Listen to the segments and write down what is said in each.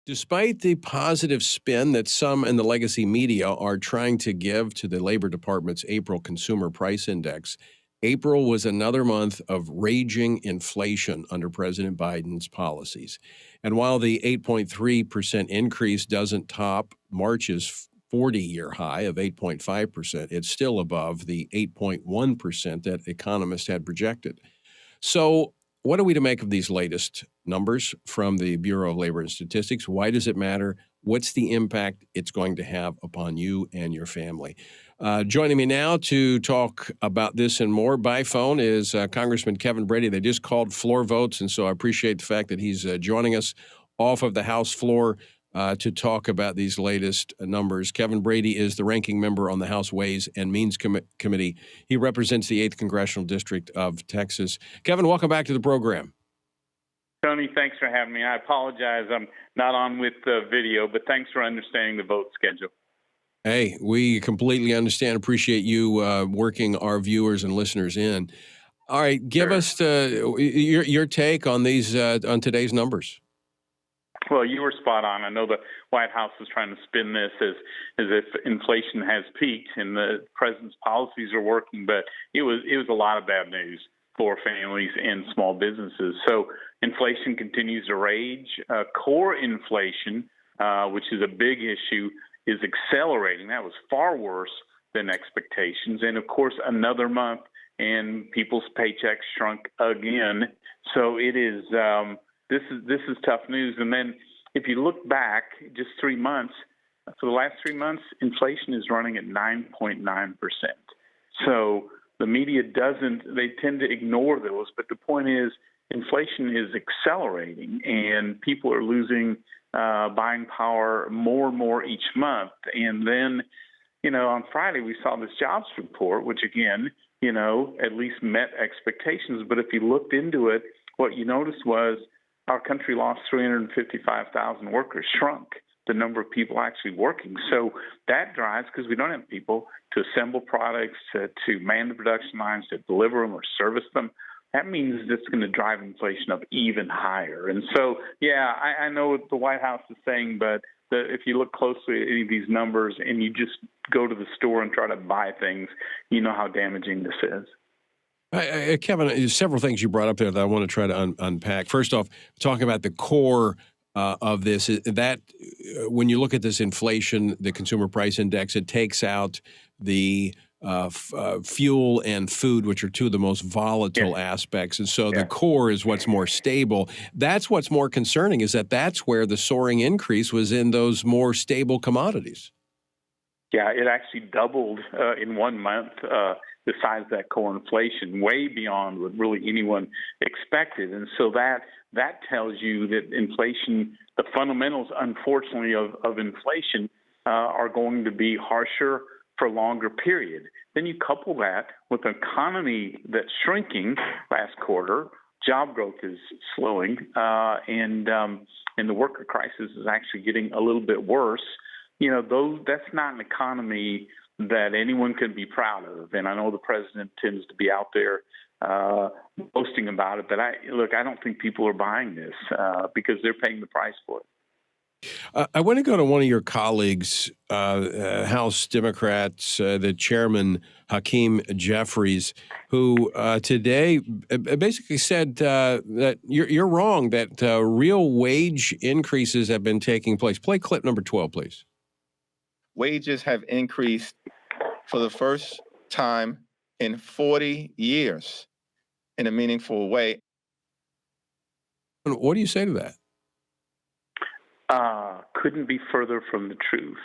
Despite the positive spin that some in the legacy media are trying to give to the Labor Department's April Consumer Price Index, April was another month of raging inflation under President Biden's policies. And while the 8.3% increase doesn't top March's 40-year high of 8.5%, it's still above the 8.1% that economists had projected. So, what are we to make of these latest numbers from the Bureau of Labor and Statistics? Why does it matter? What's the impact it's going to have upon you and your family? Joining me now to talk about this and more by phone is Congressman Kevin Brady. They just called floor votes, and so I appreciate the fact that he's joining us off of the House floor to talk about these latest numbers. Kevin Brady is the ranking member on the House Ways and Means Committee. He represents the 8th Congressional District of Texas. Kevin, welcome back to the program. Tony, thanks for having me. I apologize I'm not on with the video, but thanks for understanding the vote schedule. Hey, we completely understand, appreciate you working our viewers and listeners in. All right, give us your take on these on today's numbers. Well, you were spot on. I know the White House is trying to spin this as if inflation has peaked and the president's policies are working, but it was a lot of bad news for families and small businesses. So inflation continues to rage. Core inflation, which is a big issue, is accelerating. That was far worse than expectations. And of course, another month and people's paychecks shrunk again. So it is. This is tough news. And then if you look back just 3 months, for the last 3 months, inflation is running at 9.9%. So the media they tend to ignore those. But the point is, inflation is accelerating and people are losing buying power more and more each month. And then, on Friday, we saw this jobs report, which again, at least met expectations. But if you looked into it, what you noticed was our country lost 355,000 workers, shrunk the number of people actually working. So that drives, because we don't have people to assemble products, to man the production lines, to deliver them or service them. That means it's going to drive inflation up even higher. And so, yeah, I know what the White House is saying, but if you look closely at any of these numbers and you just go to the store and try to buy things, you know how damaging this is. Kevin, there's several things you brought up there that I want to try to unpack. First off, talking about the core of this, that when you look at this inflation, the consumer price index, it takes out the fuel and food, which are two of the most volatile aspects. And so the core is what's more stable. That's what's more concerning, is that's where the soaring increase was, in those more stable commodities. Yeah, it actually doubled in 1 month. The size of that core inflation, way beyond what really anyone expected. And so that tells you that inflation, the fundamentals, unfortunately, of inflation are going to be harsher for a longer period. Then you couple that with an economy that's shrinking last quarter, job growth is slowing, and the worker crisis is actually getting a little bit worse. That's not an economy that anyone can be proud of. And I know the president tends to be out there boasting about it, but I don't think people are buying this because they're paying the price for it. I want to go to one of your colleagues, House Democrats, the chairman, Hakeem Jeffries, who today basically said that you're wrong, that real wage increases have been taking place. Play clip number 12, please. Wages have increased for the first time in 40 years in a meaningful way. What do you say to that? Couldn't be further from the truth.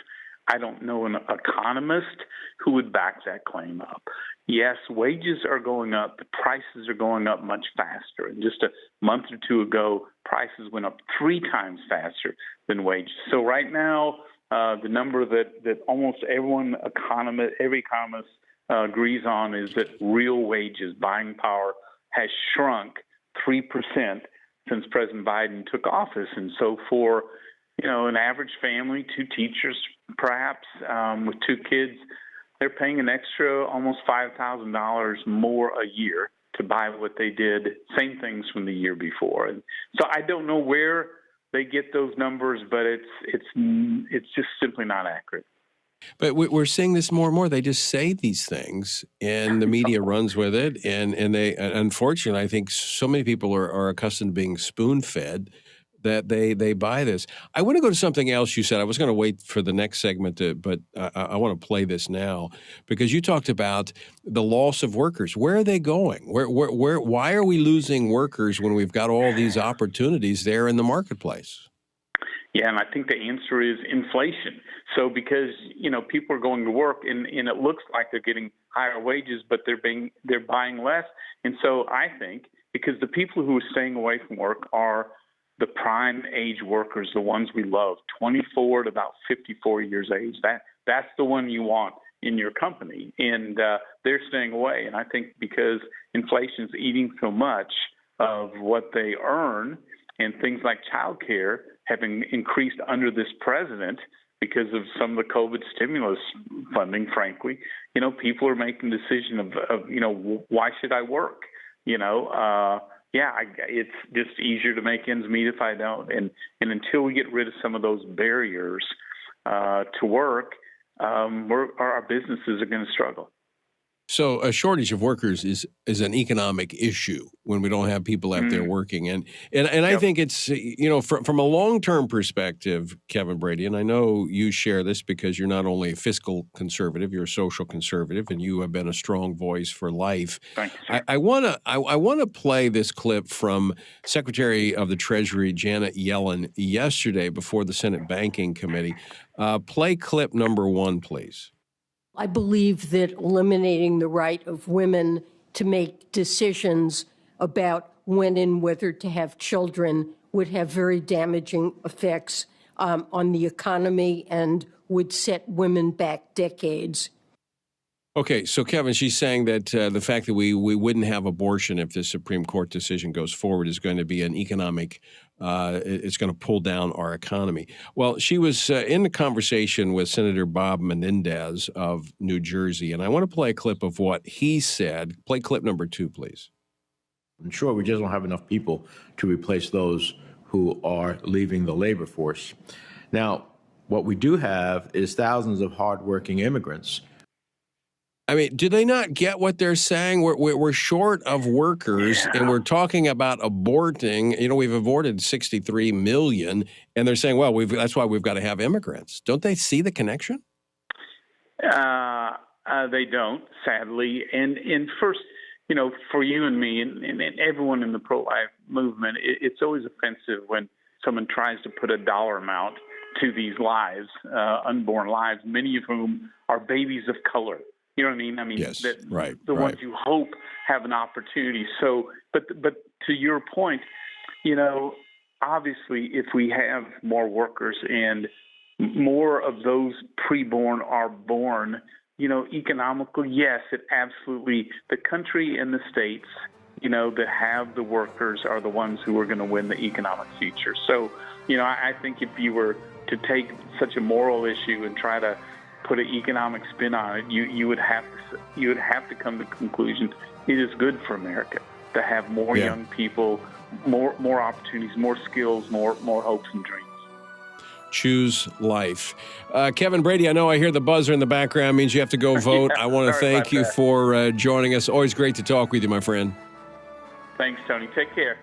I don't know an economist who would back that claim up. Yes, wages are going up, but prices are going up much faster. And just a month or two ago, prices went up 3 times faster than wages. So right now, the number that almost every economist agrees on is that real wages, buying power, has shrunk 3% since President Biden took office. And so for an average family, 2 teachers perhaps, with 2 kids, they're paying an extra almost $5,000 more a year to buy what they did, same things from the year before. And so I don't know where they get those numbers, but it's just simply not accurate. But we're seeing this more and more. They just say these things, and the media runs with it. And they, unfortunately, I think so many people are accustomed to being spoon-fed that they buy this. I want to go to something else you said. I was going to wait for the next segment, but I want to play this now because you talked about the loss of workers. Where are they going? Why are we losing workers when we've got all these opportunities there in the marketplace? Yeah, and I think the answer is inflation. So because people are going to work and it looks like they're getting higher wages, but they're buying less. And so I think because the people who are staying away from work are the prime age workers, the ones we love, 24 to about 54 years age. That's the one you want in your company, and they're staying away. And I think because inflation's eating so much of what they earn, and things like childcare have increased under this president because of some of the COVID stimulus funding, frankly, people are making the decision of why should I work? It's just easier to make ends meet if I don't. And until we get rid of some of those barriers to work, our businesses are going to struggle. So a shortage of workers is an economic issue when we don't have people out there working. And I think it's, from a long-term perspective, Kevin Brady, and I know you share this because you're not only a fiscal conservative, you're a social conservative, and you have been a strong voice for life. Thank you, sir. I want to play this clip from Secretary of the Treasury Janet Yellen yesterday before the Senate Banking Committee. Play clip number 1, please. I believe that eliminating the right of women to make decisions about when and whether to have children would have very damaging effects on the economy and would set women back decades. Okay, so Kevin, she's saying that the fact that we wouldn't have abortion if the Supreme Court decision goes forward is going to be an economic, it's going to pull down our economy. Well, she was in a conversation with Senator Bob Menendez of New Jersey, and I want to play a clip of what he said. Play clip number 2, please. I'm sure we just don't have enough people to replace those who are leaving the labor force. Now, what we do have is thousands of hardworking immigrants. I mean, do they not get what they're saying? We're short of workers, and we're talking about aborting. We've aborted 63 million, and they're saying, well, that's why we've got to have immigrants. Don't they see the connection? They don't, sadly. And first, for you and me and everyone in the pro-life movement, it's always offensive when someone tries to put a dollar amount to these lives, unborn lives, many of whom are babies of color. You know what I mean? Yes, right. Ones you hope have an opportunity. So, but to your point, obviously, if we have more workers and more of those preborn are born, economically, yes, it absolutely, the country and the states, that have the workers are the ones who are going to win the economic future. So, I think if you were to take such a moral issue and try to put an economic spin on it, you would have to come to the conclusion it is good for America to have more young people, more opportunities, more skills, more hopes and dreams. Choose life. Kevin Brady, I know I hear the buzzer in the background, means you have to go vote. I want to thank you for joining us. Always great to talk with you, my friend. Thanks, Tony. Take care.